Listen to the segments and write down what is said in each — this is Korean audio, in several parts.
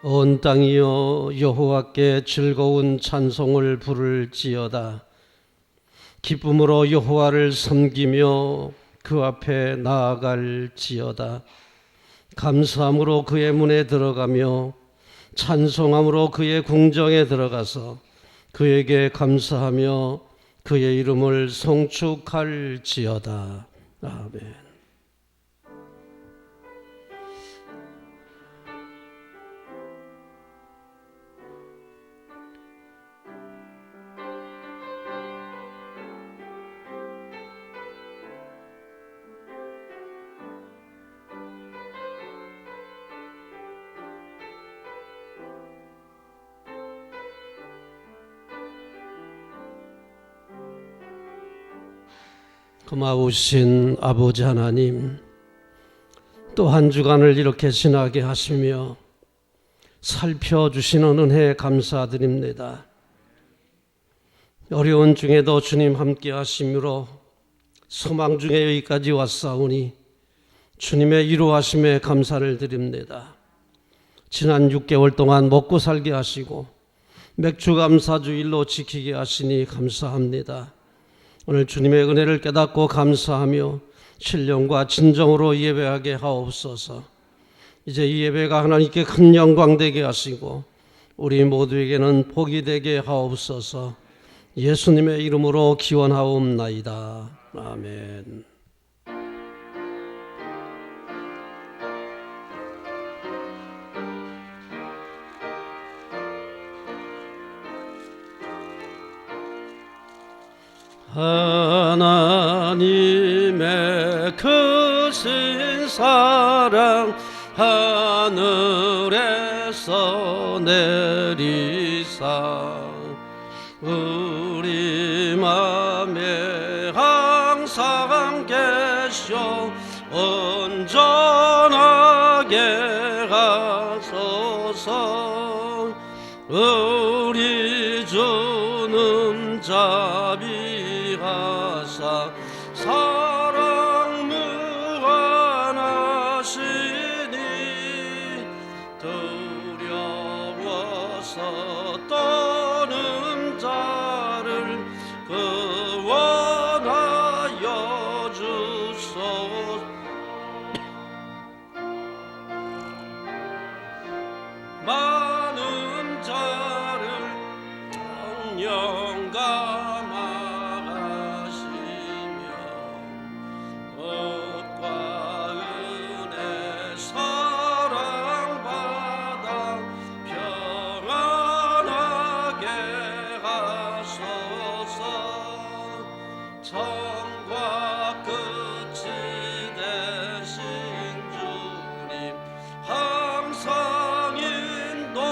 온 땅이여 여호와께 즐거운 찬송을 부를지어다. 기쁨으로 여호와를 섬기며 그 앞에 나아갈지어다. 감사함으로 그의 문에 들어가며 찬송함으로 그의 궁정에 들어가서 그에게 감사하며 그의 이름을 송축할지어다. 아멘. 고마우신 아버지 하나님, 또 한 주간을 이렇게 지나게 하시며 살펴주시는 은혜에 감사드립니다. 어려운 중에도 주님 함께 하심으로 소망 중에 여기까지 왔사오니 주님의 이루하심에 감사를 드립니다. 지난 6개월 동안 먹고 살게 하시고 맥주 감사주일로 지키게 하시니 감사합니다. 오늘 주님의 은혜를 깨닫고 감사하며 신령과 진정으로 예배하게 하옵소서. 이제 이 예배가 하나님께 큰 영광 되게 하시고 우리 모두에게는 복이 되게 하옵소서. 예수님의 이름으로 기원하옵나이다. 아멘. 하나님의 크신 사랑 하늘에서 내리사 우리 맘에 항상 계셔 온전하게 하소서. 우리 주는 자비하사 사랑 무한하시니 두려워서 떠는 자를 구원하여 주소서. 많은 자를 정령 감하시며 복과 은혜 사랑받아 평안하게 하소서. 처음과 끝이 되신 주님 항상 인도하셔서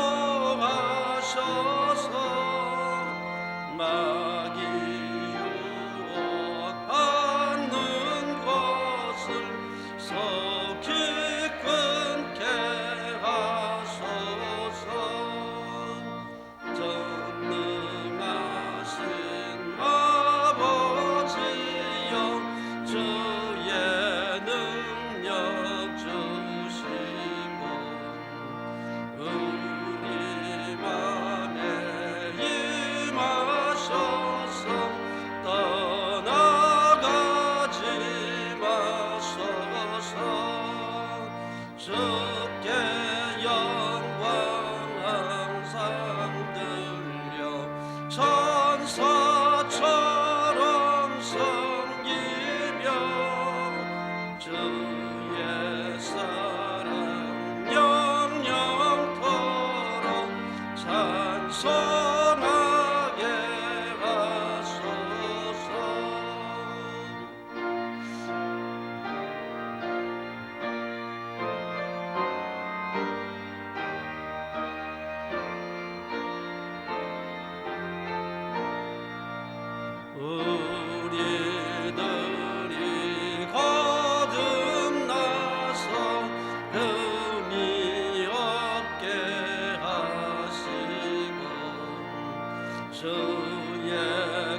주의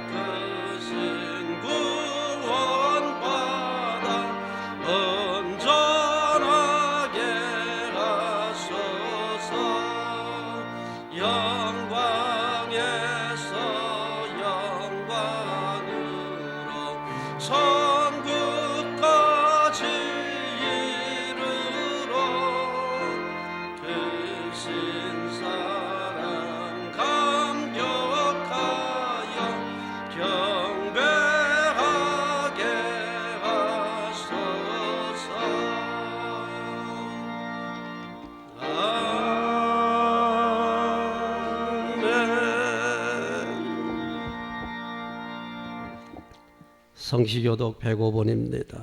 크신 구원받아 온전하게 하소서. 영광에서 영광으로 천국까지 이르러 크신 사랑 감격하여 경배하게 하소서. 성시교독 105번입니다.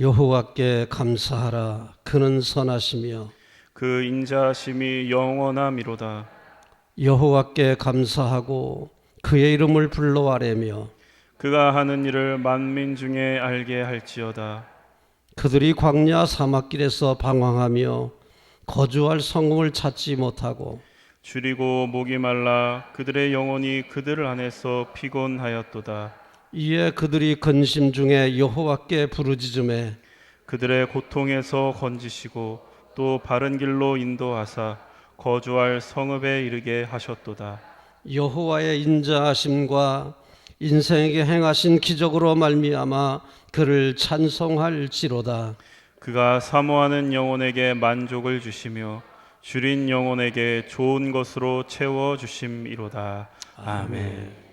여호와께 감사하라. 그는 선하시며 그 인자하심이 영원함이로다. 여호와께 감사하고 그의 이름을 불러 아뢰며 그가 하는 일을 만민 중에 알게 할지어다. 그들이 광야 사막길에서 방황하며 거주할 성읍을 찾지 못하고 줄이고 목이 말라 그들의 영혼이 그들 안에서 피곤하였도다. 이에 그들이 근심 중에 여호와께 부르짖음에 그들의 고통에서 건지시고 또 바른 길로 인도하사 거주할 성읍에 이르게 하셨도다. 여호와의 인자하심과 인생에게 행하신 기적으로 말미암아 그를 찬송할지로다. 그가 사모하는 영혼에게 만족을 주시며 줄인 영혼에게 좋은 것으로 채워 주심이로다. 아멘.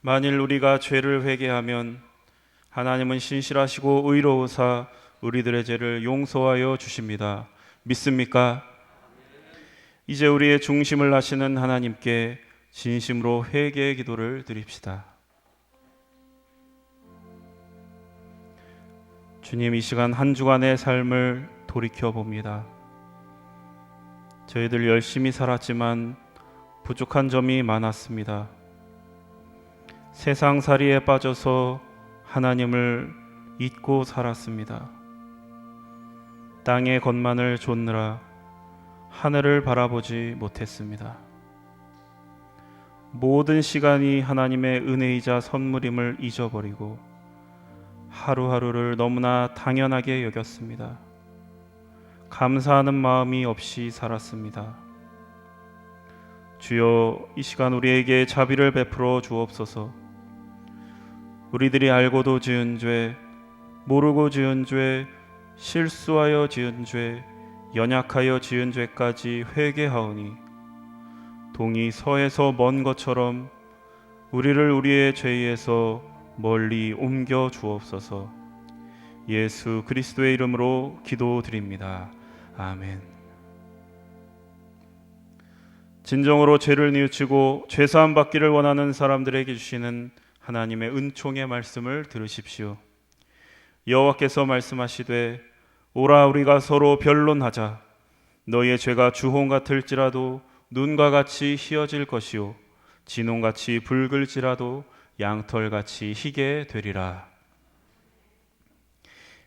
만일 우리가 죄를 회개하면 하나님은 신실하시고 의로우사 우리들의 죄를 용서하여 주십니다. 믿습니까? 이제 우리의 중심을 하시는 하나님께 진심으로 회개의 기도를 드립시다. 주님, 이 시간 한 주간의 삶을 돌이켜 봅니다. 저희들 열심히 살았지만 부족한 점이 많았습니다. 세상살이에 빠져서 하나님을 잊고 살았습니다. 땅의 것만을 좇느라 하늘을 바라보지 못했습니다. 모든 시간이 하나님의 은혜이자 선물임을 잊어버리고 하루하루를 너무나 당연하게 여겼습니다. 감사하는 마음이 없이 살았습니다. 주여, 이 시간 우리에게 자비를 베풀어 주옵소서. 우리들이 알고도 지은 죄, 모르고 지은 죄, 실수하여 지은 죄, 연약하여 지은 죄까지 회개하오니 동이 서에서 먼 것처럼 우리를 우리의 죄에서 멀리 옮겨 주옵소서. 예수 그리스도의 이름으로 기도드립니다. 아멘. 진정으로 죄를 뉘우치고 죄사함 받기를 원하는 사람들에게 주시는 하나님의 은총의 말씀을 들으십시오. 여호와께서 말씀하시되 오라 우리가 서로 변론하자. 너희의 죄가 주홍 같을지라도 눈과 같이 희어질 것이요 진홍같이 붉을지라도 양털같이 희게 되리라.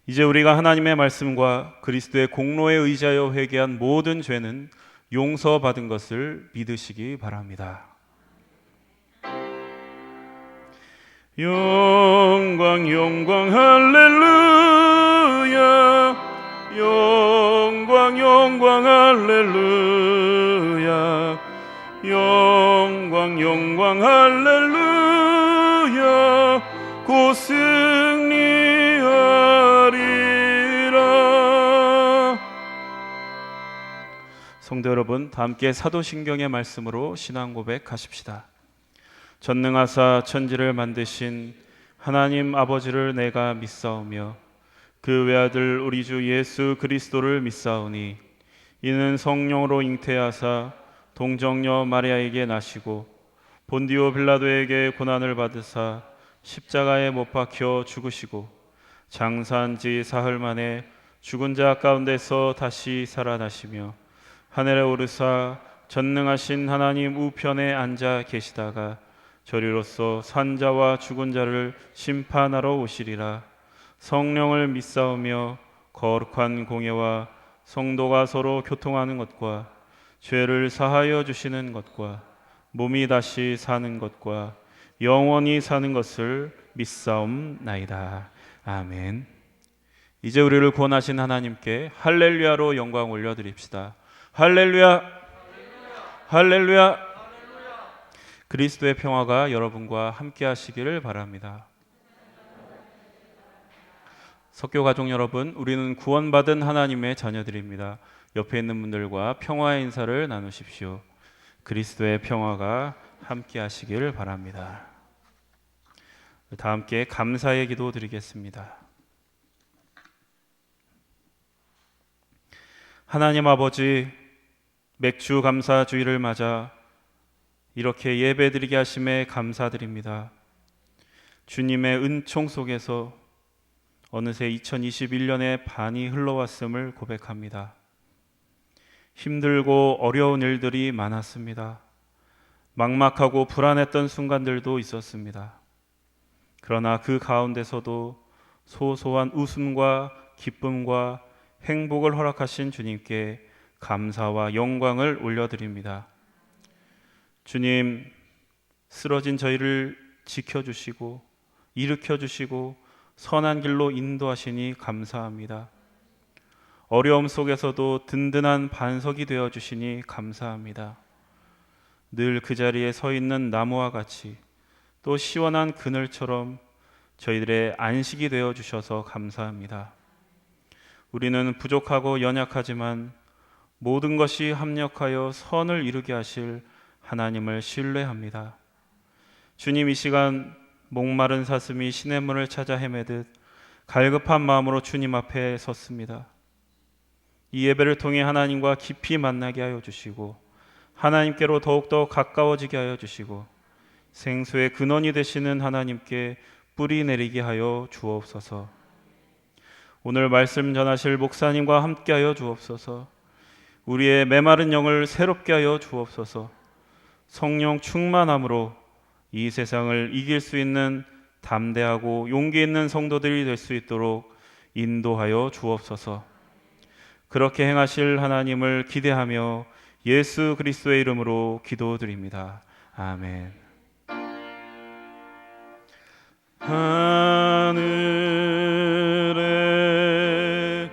이제 우리가 하나님의 말씀과 그리스도의 공로에 의지하여 회개한 모든 죄는 용서받은 것을 믿으시기 바랍니다. 영광 영광 할렐루야. 영광 할렐루야. 영광 할렐루야. 곧 승리하리라. 성도 여러분, 다 함께 사도신경의 말씀으로 신앙 고백하십시다. 전능하사 천지를 만드신 하나님 아버지를 내가 믿사오며 그 외아들 우리 주 예수 그리스도를 믿사오니 이는 성령으로 잉태하사 동정녀 마리아에게 나시고 본디오 빌라도에게 고난을 받으사 십자가에 못 박혀 죽으시고 장사한 지 사흘 만에 죽은 자 가운데서 다시 살아나시며 하늘에 오르사 전능하신 하나님 우편에 앉아 계시다가 저리로서 산자와 죽은 자를 심판하러 오시리라. 성령을 믿사오며 거룩한 공예와 성도가 서로 교통하는 것과 죄를 사하여 주시는 것과 몸이 다시 사는 것과 영원히 사는 것을 믿사옵나이다. 아멘. 이제 우리를 구원하신 하나님께 할렐루야로 영광 올려드립시다. 할렐루야, 할렐루야. 그리스도의 평화가 여러분과 함께 하시기를 바랍니다. 석교 가족 여러분, 우리는 구원받은 하나님의 자녀들입니다. 옆에 있는 분들과 평화의 인사를 나누십시오. 그리스도의 평화가 함께 하시기를 바랍니다. 다 함께 감사의 기도 드리겠습니다. 하나님 아버지, 맥주 감사 주일을 맞아 이렇게 예배드리게 하심에 감사드립니다. 주님의 은총 속에서 어느새 2021년의 반이 흘러왔음을 고백합니다. 힘들고 어려운 일들이 많았습니다. 막막하고 불안했던 순간들도 있었습니다. 그러나 그 가운데서도 소소한 웃음과 기쁨과 행복을 허락하신 주님께 감사와 영광을 올려드립니다. 주님, 쓰러진 저희를 지켜주시고 일으켜주시고 선한 길로 인도하시니 감사합니다. 어려움 속에서도 든든한 반석이 되어주시니 감사합니다. 늘 그 자리에 서 있는 나무와 같이 또 시원한 그늘처럼 저희들의 안식이 되어주셔서 감사합니다. 우리는 부족하고 연약하지만 모든 것이 합력하여 선을 이루게 하실 하나님을 신뢰합니다. 주님, 이 시간 목마른 사슴이 시냇물을 찾아 헤매듯 갈급한 마음으로 주님 앞에 섰습니다. 이 예배를 통해 하나님과 깊이 만나게 하여 주시고 하나님께로 더욱더 가까워지게 하여 주시고 생수의 근원이 되시는 하나님께 뿌리 내리게 하여 주옵소서. 오늘 말씀 전하실 목사님과 함께 하여 주옵소서. 우리의 메마른 영을 새롭게 하여 주옵소서. 성령 충만함으로 이 세상을 이길 수 있는 담대하고 용기 있는 성도들이 될 수 있도록 인도하여 주옵소서. 그렇게 행하실 하나님을 기대하며 예수 그리스도의 이름으로 기도드립니다. 아멘. 하늘에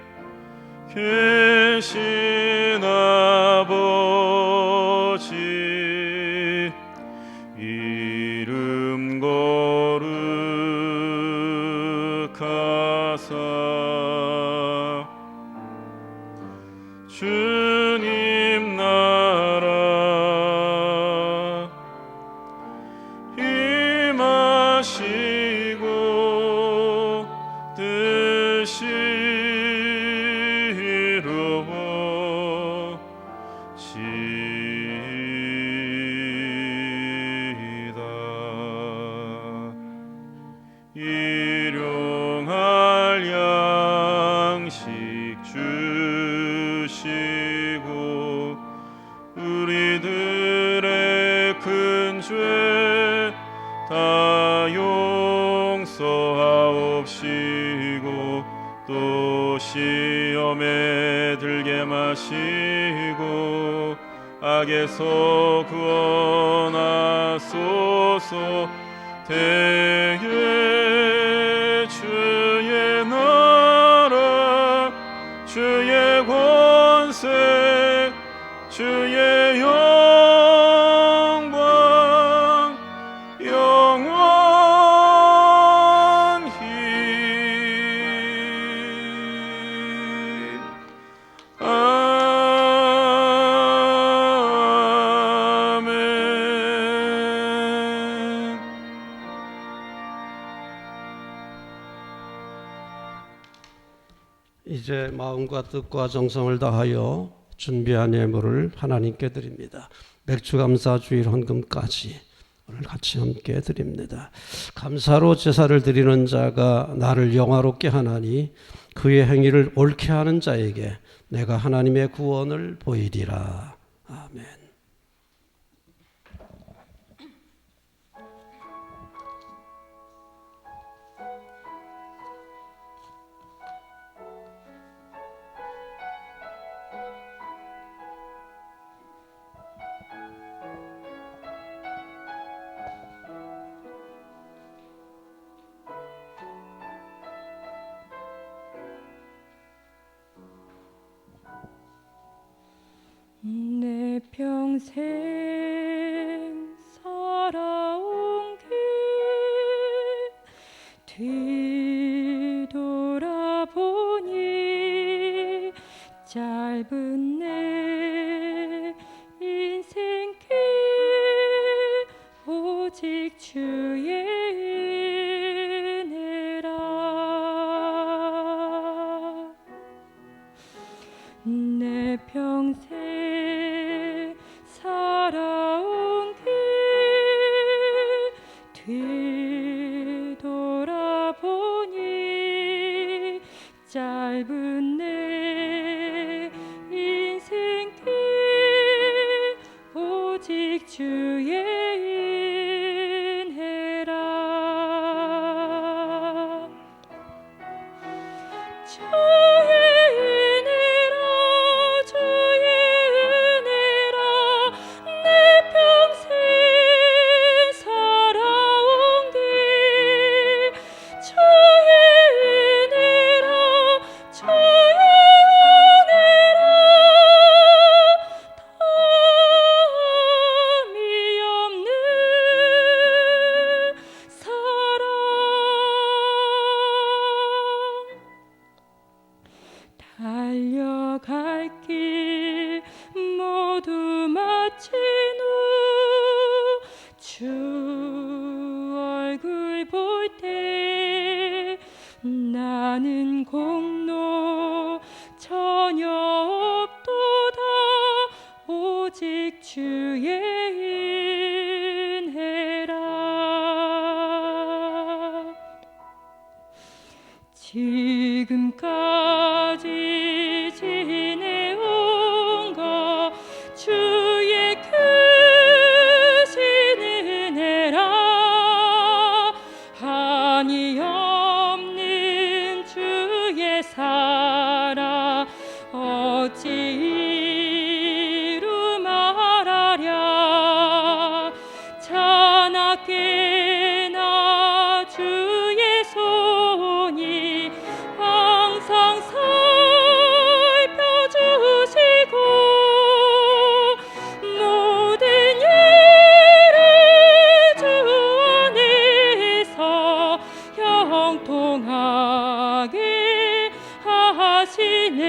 계신 아버지, 이름 거룩하사 주님 나라 임하시고 뜻이 이루어지이다. 일용할 양식 주시고 우리들의 큰 죄 다 용서하옵시고 또 시험에 들게 마시고 악에서 구원하소서. 대개 이제 마음과 뜻과 정성을 다하여 준비한 예물을 하나님께 드립니다. 맥주감사주일 헌금까지 오늘 같이 함께 드립니다. 감사로 제사를 드리는 자가 나를 영화롭게 하나니 그의 행위를 옳게 하는 자에게 내가 하나님의 구원을 보이리라. 아멘. 내 평생 살아온 길 뒤돌아보니 짧은 내 인생길 오직 주의 은혜라. 내 평생 살아온 길 뒤돌아보니 짧은 내 인생길 오직 주의 은혜라. 달려갈 길 모두 마친 후 주 얼굴 볼 때 나는 공로 전혀 없도다 오직 주의 은혜라. 지금까지 지내온 것 주의 크신 은혜라. 한이 없는 주의 사랑 어찌 이루 말하랴. 자나깨나 주의 손이 항상 살펴주시고 모든 일을 주 안에서 형통하게 하시네.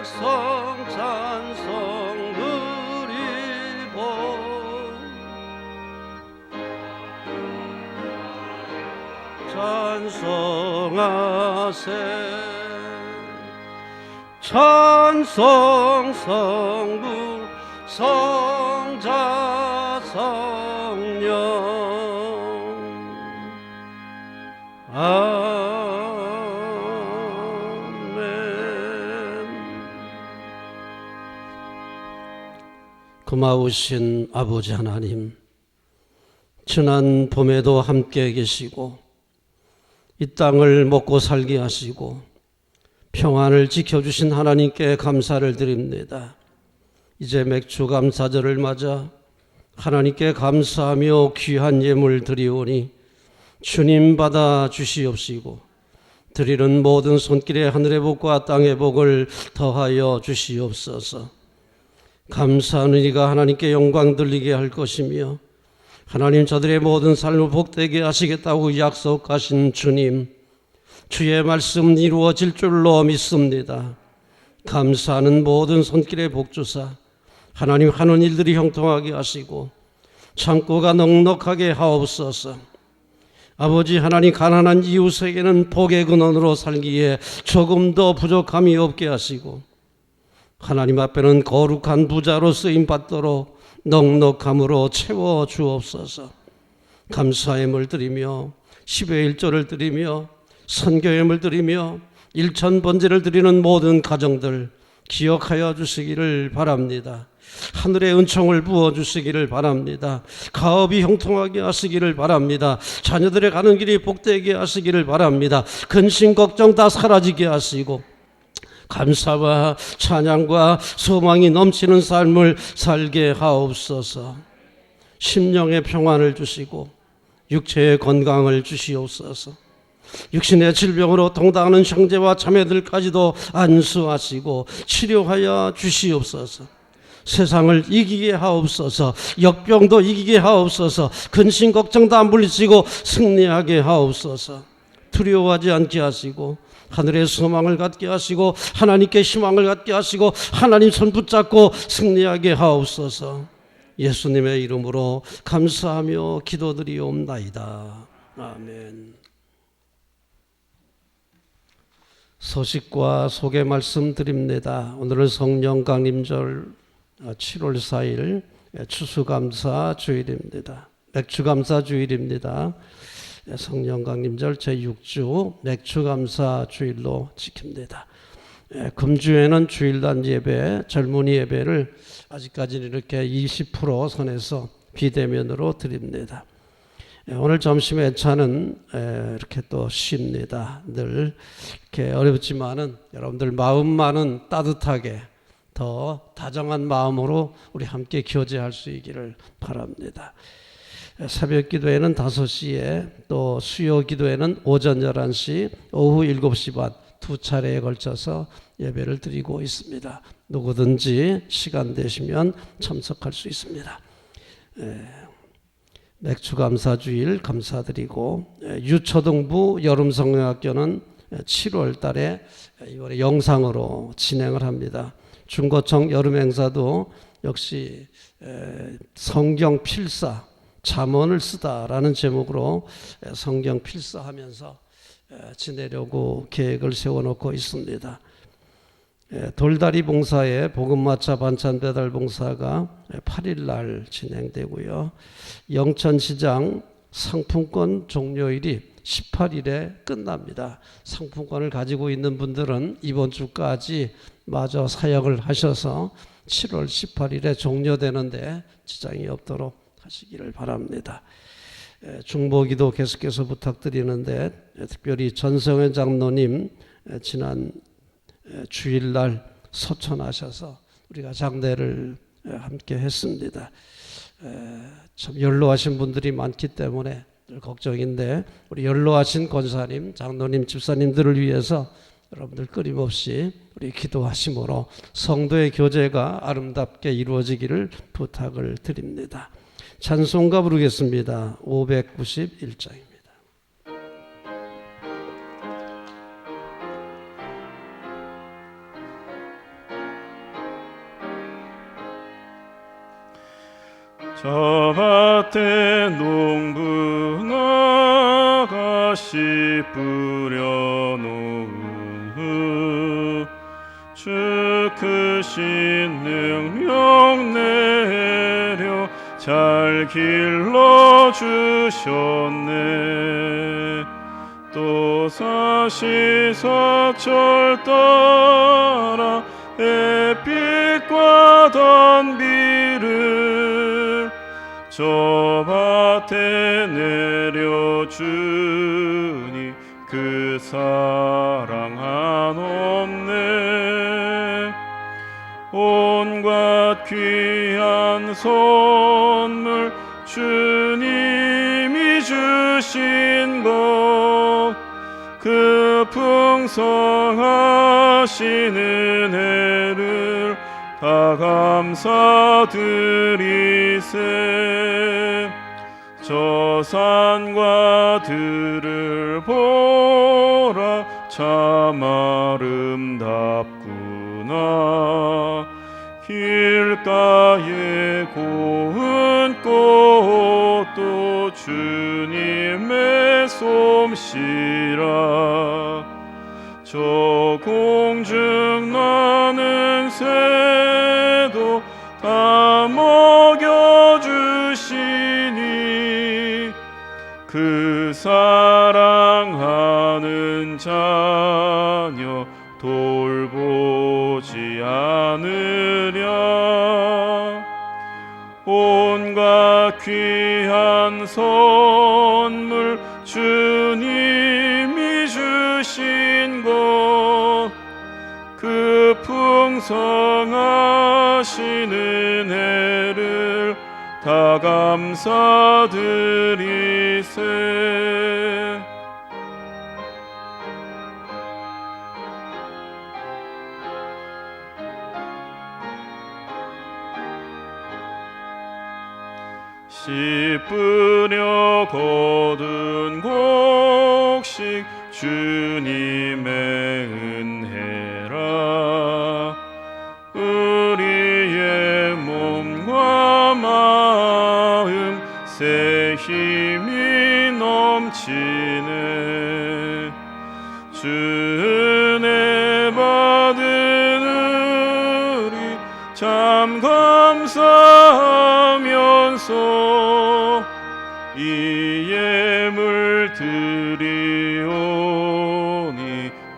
백성 찬송 드리고 찬송하세 찬송 성부 성자 성령 아멘. 고마우신 아버지 하나님, 지난 봄에도 함께 계시고 이 땅을 먹고 살게 하시고 평안을 지켜주신 하나님께 감사를 드립니다. 이제 맥주 감사절을 맞아 하나님께 감사하며 귀한 예물 드리오니 주님 받아 주시옵시고 드리는 모든 손길에 하늘의 복과 땅의 복을 더하여 주시옵소서. 감사하는 이가 하나님께 영광 돌리게 할 것이며 하나님 저들의 모든 삶을 복되게 하시겠다고 약속하신 주님, 주의 말씀 이루어질 줄로 믿습니다. 감사하는 모든 손길의 복주사 하나님 하는 일들이 형통하게 하시고 창고가 넉넉하게 하옵소서. 아버지 하나님, 가난한 이웃에게는 복의 근원으로 살기에 조금 더 부족함이 없게 하시고 하나님 앞에는 거룩한 부자로 쓰임받도록 넉넉함으로 채워 주옵소서. 감사함을 드리며 10의 1조를 드리며 선교함을 드리며 일천번제를 드리는 모든 가정들 기억하여 주시기를 바랍니다. 하늘의 은총을 부어주시기를 바랍니다. 가업이 형통하게 하시기를 바랍니다. 자녀들의 가는 길이 복되게 하시기를 바랍니다. 근심 걱정 다 사라지게 하시고 감사와 찬양과 소망이 넘치는 삶을 살게 하옵소서. 심령의 평안을 주시고 육체의 건강을 주시옵소서. 육신의 질병으로 동당하는 형제와 자매들까지도 안수하시고 치료하여 주시옵소서. 세상을 이기게 하옵소서. 역병도 이기게 하옵소서. 근심 걱정 다 물리치고 승리하게 하옵소서. 두려워하지 않게 하시고 하늘의 소망을 갖게 하시고 하나님께 희망을 갖게 하시고 하나님 손 붙잡고 승리하게 하옵소서. 예수님의 이름으로 감사하며 기도드리옵나이다. 아멘. 소식과 소개 말씀드립니다. 오늘은 성령 강림절 7월 4일 추수감사 주일입니다. 맥주감사 주일입니다. 성령 강림절 제6주 맥주감사 주일로 지킵니다. 금주에는 주일단 예배, 젊은이 예배를 아직까지는 이렇게 20% 선에서 비대면으로 드립니다. 오늘 점심 애차는 이렇게 또 쉽니다. 늘 이렇게 어렵지만은 여러분들 마음만은 따뜻하게 더 다정한 마음으로 우리 함께 교제할 수 있기를 바랍니다. 새벽 기도회는 5시에 또 수요 기도회는 오전 11시, 오후 7시 반 두 차례에 걸쳐서 예배를 드리고 있습니다. 누구든지 시간 되시면 참석할 수 있습니다. 맥주감사주일 감사드리고 유초등부 여름성령학교는 7월 달에 이번에 영상으로 진행을 합니다. 중고청 여름행사도 역시 성경 필사 잠언을 쓰다라는 제목으로 성경 필사하면서 지내려고 계획을 세워놓고 있습니다. 돌다리 봉사의 복음마차 반찬 배달 봉사가 8일 날 진행되고요. 영천시장 상품권 종료일이 18일에 끝납니다. 상품권을 가지고 있는 분들은 이번 주까지 마저 사역을 하셔서 7월 18일에 종료되는데 지장이 없도록 하시기를 바랍니다. 중보기도 계속해서 부탁드리는데 특별히 전성현 장로님 지난 주일날 소천하셔서 우리가 장례를 함께 했습니다. 참 연로하신 분들이 많기 때문에 늘 걱정인데 우리 연로하신 권사님, 장로님, 집사님들을 위해서 여러분들 끊임없이 우리 기도하심으로 성도의 교제가 아름답게 이루어지기를 부탁을 드립니다. 찬송가 부르겠습니다. 591장입니다. 저 밭에 농부나 가시 뿌려놓은 후 주 크신 능력 내려 잘 길러주셨네. 또 사시사철 따라 햇빛과 단비를 저 밭에 내려주니 그 사랑 한없네. 온갖 귀한 선물 주님이 주신 것 그 풍성하신 은혜를 다 감사드리세. 저 산과 들을 보라 참 아름답구나. 길가에 고운 꽃도 주님의 솜씨라. 저 공중 나는 새도 다 먹여주시니 그 사랑하는 자녀 돌보지 않으랴. 온갖 귀한 선물 주님이 주신 것 그 풍성하신 은혜를 다 감사드리세. 씨 뿌려 거둔 곡식 주님의 은혜라. 우리의 몸과 마음 새 힘이 넘치네. 주 은혜 받은 우리 참 감사하면서 이 예물 드리오니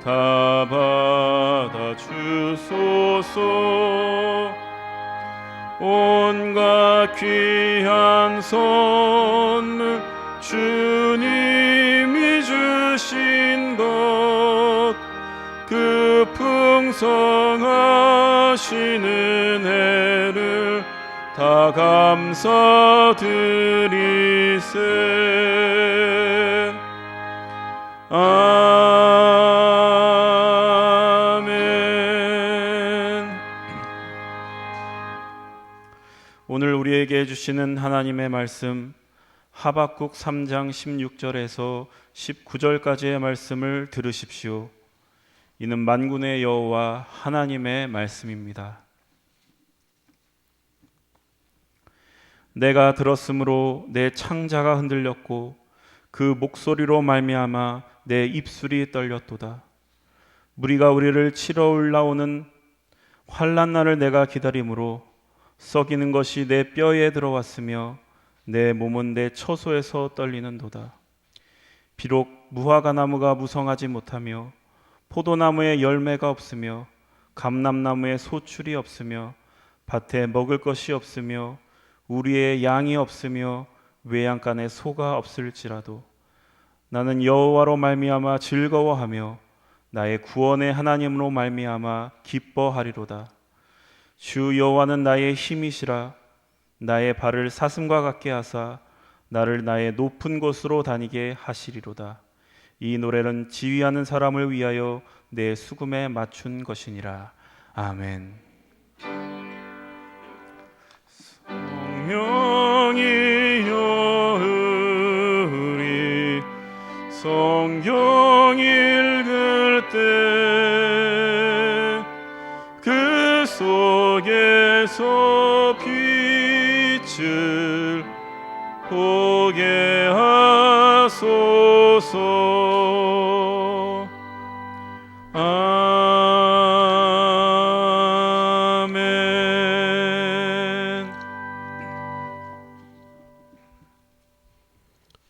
다 받아 주소서. 온갖 귀한 선물 주님이 주신 것 그 풍성하신 은혜를 다 감사드리세. 아멘. 오늘 우리에게 주시는 하나님의 말씀 하박국 3장 16절에서 19절까지의 말씀을 들으십시오. 이는 만군의 여호와 하나님의 말씀입니다. 내가 들었으므로 내 창자가 흔들렸고 그 목소리로 말미암아 내 입술이 떨렸도다. 무리가 우리를 치러 올라오는 환난 날을 내가 기다림으로 썩이는 것이 내 뼈에 들어왔으며 내 몸은 내 처소에서 떨리는도다. 비록 무화과나무가 무성하지 못하며 포도나무에 열매가 없으며 감람나무에 소출이 없으며 밭에 먹을 것이 없으며 우리의 양이 없으며 외양간에 소가 없을지라도 나는 여호와로 말미암아 즐거워하며 나의 구원의 하나님으로 말미암아 기뻐하리로다. 주 여호와는 나의 힘이시라. 나의 발을 사슴과 같게 하사 나를 나의 높은 곳으로 다니게 하시리로다. 이 노래는 지휘하는 사람을 위하여 내 수금에 맞춘 것이니라. 아멘. 성령이 여으리 성경 읽을 때 그 속에서 빛을 주옵소서. 아멘.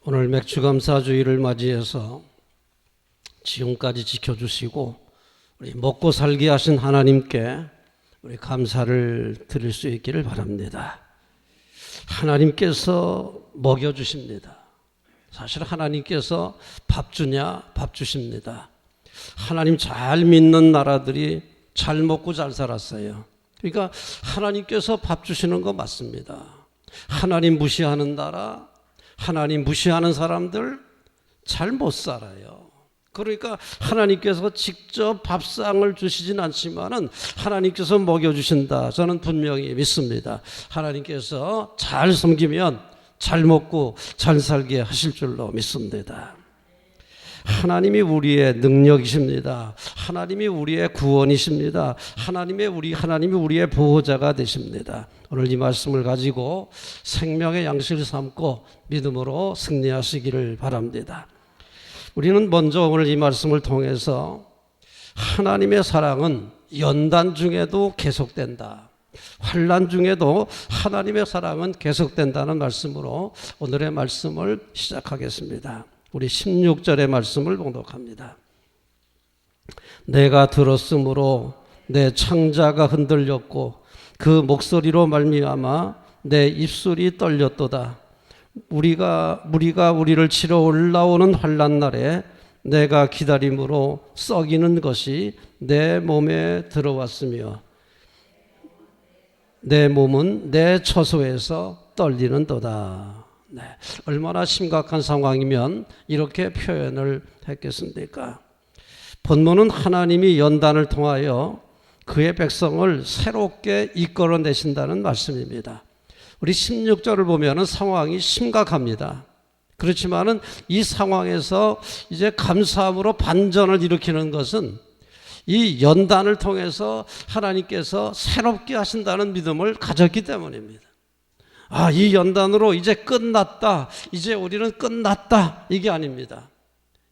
오늘 맥주감사주의를 맞이해서 지금까지 지켜주시고 우리 먹고 살게 하신 하나님께 우리 감사를 드릴 수 있기를 바랍니다. 하나님께서 먹여주십니다. 사실 하나님께서 밥 주냐? 밥 주십니다. 하나님 잘 믿는 나라들이 잘 먹고 잘 살았어요. 그러니까 하나님께서 밥 주시는 거 맞습니다. 하나님 무시하는 나라, 하나님 무시하는 사람들 잘 못 살아요. 그러니까 하나님께서 직접 밥상을 주시진 않지만은 하나님께서 먹여주신다. 저는 분명히 믿습니다. 하나님께서 잘 섬기면 잘 먹고 잘 살게 하실 줄로 믿습니다. 하나님이 우리의 능력이십니다. 하나님이 우리의 구원이십니다. 하나님이 우리의 보호자가 되십니다. 오늘 이 말씀을 가지고 생명의 양식을 삼고 믿음으로 승리하시기를 바랍니다. 우리는 먼저 오늘 이 말씀을 통해서 하나님의 사랑은 연단 중에도 계속된다. 환난 중에도 하나님의 사랑은 계속된다는 말씀으로 오늘의 말씀을 시작하겠습니다. 우리 16절의 말씀을 봉독합니다. 내가 들었으므로 내 창자가 흔들렸고 그 목소리로 말미암아 내 입술이 떨렸도다. 무리가 우리를 치러 올라오는 환난 날에 내가 기다림으로 썩이는 것이 내 몸에 들어왔으며 내 몸은 내 처소에서 떨리는도다. 네, 얼마나 심각한 상황이면 이렇게 표현을 했겠습니까? 본문은 하나님이 연단을 통하여 그의 백성을 새롭게 이끌어내신다는 말씀입니다. 우리 16절을 보면 상황이 심각합니다. 그렇지만은 이 상황에서 이제 감사함으로 반전을 일으키는 것은 이 연단을 통해서 하나님께서 새롭게 하신다는 믿음을 가졌기 때문입니다. 이 연단으로 이제 끝났다. 이제 우리는 끝났다. 이게 아닙니다.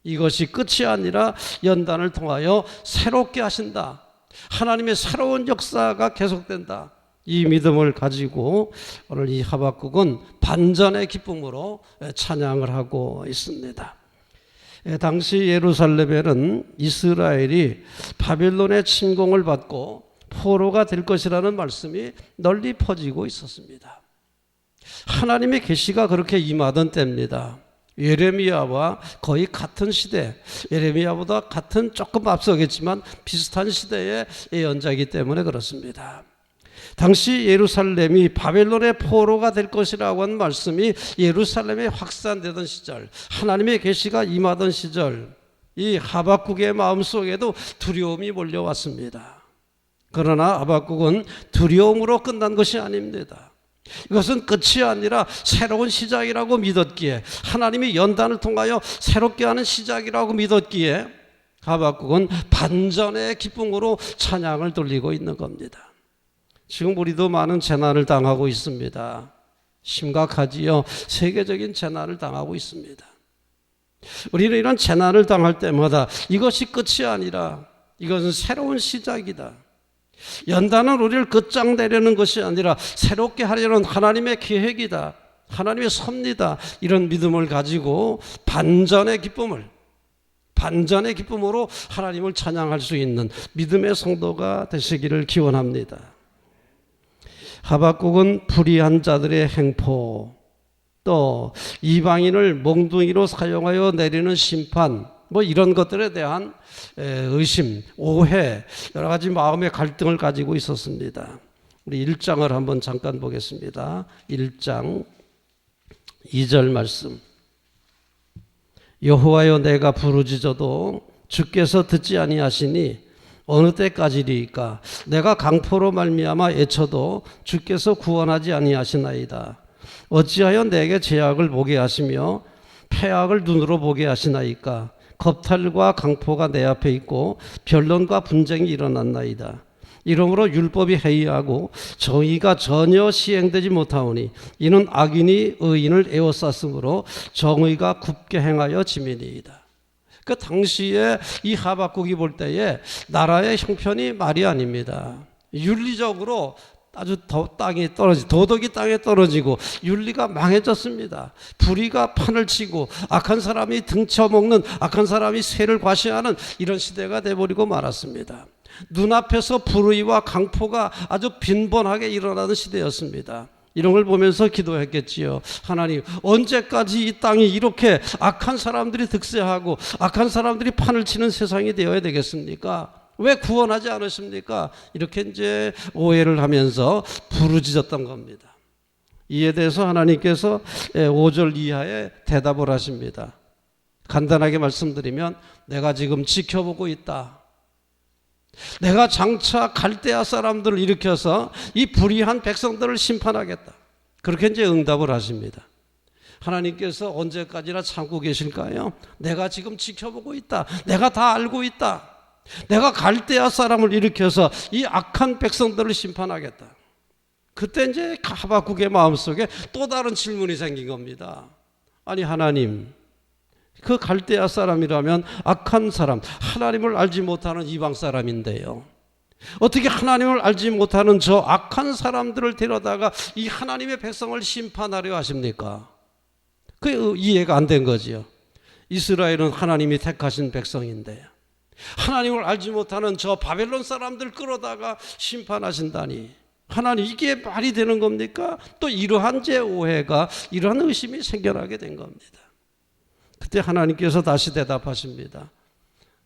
이것이 끝이 아니라 연단을 통하여 새롭게 하신다. 하나님의 새로운 역사가 계속된다. 이 믿음을 가지고 오늘 이 하박국은 반전의 기쁨으로 찬양을 하고 있습니다. 당시 예루살렘에는 이스라엘이 바벨론의 침공을 받고 포로가 될 것이라는 말씀이 널리 퍼지고 있었습니다. 하나님의 계시가 그렇게 임하던 때입니다. 예레미야와 거의 같은 시대, 예레미야보다 같은 조금 앞서겠지만 비슷한 시대의 예언자이기 때문에 그렇습니다. 당시 예루살렘이 바벨론의 포로가 될 것이라고 한 말씀이 예루살렘에 확산되던 시절, 하나님의 계시가 임하던 시절, 이 하박국의 마음속에도 두려움이 몰려왔습니다. 그러나 하박국은 두려움으로 끝난 것이 아닙니다. 이것은 끝이 아니라 새로운 시작이라고 믿었기에, 하나님이 연단을 통하여 새롭게 하는 시작이라고 믿었기에 하박국은 반전의 기쁨으로 찬양을 돌리고 있는 겁니다. 지금 우리도 많은 재난을 당하고 있습니다. 심각하지요. 세계적인 재난을 당하고 있습니다. 우리는 이런 재난을 당할 때마다 이것이 끝이 아니라 이것은 새로운 시작이다. 연단은 우리를 끝장내려는 것이 아니라 새롭게 하려는 하나님의 계획이다. 하나님의 섭리다. 이런 믿음을 가지고 반전의 기쁨으로 하나님을 찬양할 수 있는 믿음의 성도가 되시기를 기원합니다. 하박국은 불의한 자들의 행포, 또 이방인을 몽둥이로 사용하여 내리는 심판, 이런 것들에 대한 의심, 오해, 여러 가지 마음의 갈등을 가지고 있었습니다. 우리 1장을 한번 잠깐 보겠습니다. 1장 2절 말씀. 여호와여, 내가 부르짖어도 주께서 듣지 아니하시니 어느 때까지리이까? 내가 강포로 말미암아 애쳐도 주께서 구원하지 아니하시나이다. 어찌하여 내게 죄악을 보게 하시며 패악을 눈으로 보게 하시나이까? 겁탈과 강포가 내 앞에 있고 변론과 분쟁이 일어났나이다. 이러므로 율법이 해이하고 정의가 전혀 시행되지 못하오니 이는 악인이 의인을 에워쌌으므로 정의가 굽게 행하여 지민이이다. 그 당시에 이 하박국이 볼 때에 나라의 형편이 말이 아닙니다. 윤리적으로 아주 땅이 도덕이 땅에 떨어지고 윤리가 망해졌습니다. 불의가 판을 치고 악한 사람이 등쳐먹는, 악한 사람이 쇠를 과시하는 이런 시대가 돼버리고 말았습니다. 눈앞에서 불의와 강포가 아주 빈번하게 일어나는 시대였습니다. 이런 걸 보면서 기도했겠지요. 하나님, 언제까지 이 땅이 이렇게 악한 사람들이 득세하고 악한 사람들이 판을 치는 세상이 되어야 되겠습니까? 왜 구원하지 않으십니까? 이렇게 이제 오해를 하면서 부르짖었던 겁니다. 이에 대해서 하나님께서 5절 이하에 대답을 하십니다. 간단하게 말씀드리면, 내가 지금 지켜보고 있다. 내가 장차 갈대아 사람들을 일으켜서 이 불의한 백성들을 심판하겠다. 그렇게 이제 응답을 하십니다. 하나님께서 언제까지나 참고 계실까요? 내가 지금 지켜보고 있다. 내가 다 알고 있다. 내가 갈대아 사람을 일으켜서 이 악한 백성들을 심판하겠다. 그때 이제 하박국의 마음속에 또 다른 질문이 생긴 겁니다. 아니, 하나님, 그 갈대아 사람이라면 악한 사람, 하나님을 알지 못하는 이방 사람인데요, 어떻게 하나님을 알지 못하는 저 악한 사람들을 데려다가 이 하나님의 백성을 심판하려 하십니까? 그게 이해가 안 된 거지요. 이스라엘은 하나님이 택하신 백성인데 하나님을 알지 못하는 저 바벨론 사람들 끌어다가 심판하신다니, 하나님, 이게 말이 되는 겁니까? 또 이러한 제 오해가, 이러한 의심이 생겨나게 된 겁니다. 그때 하나님께서 다시 대답하십니다.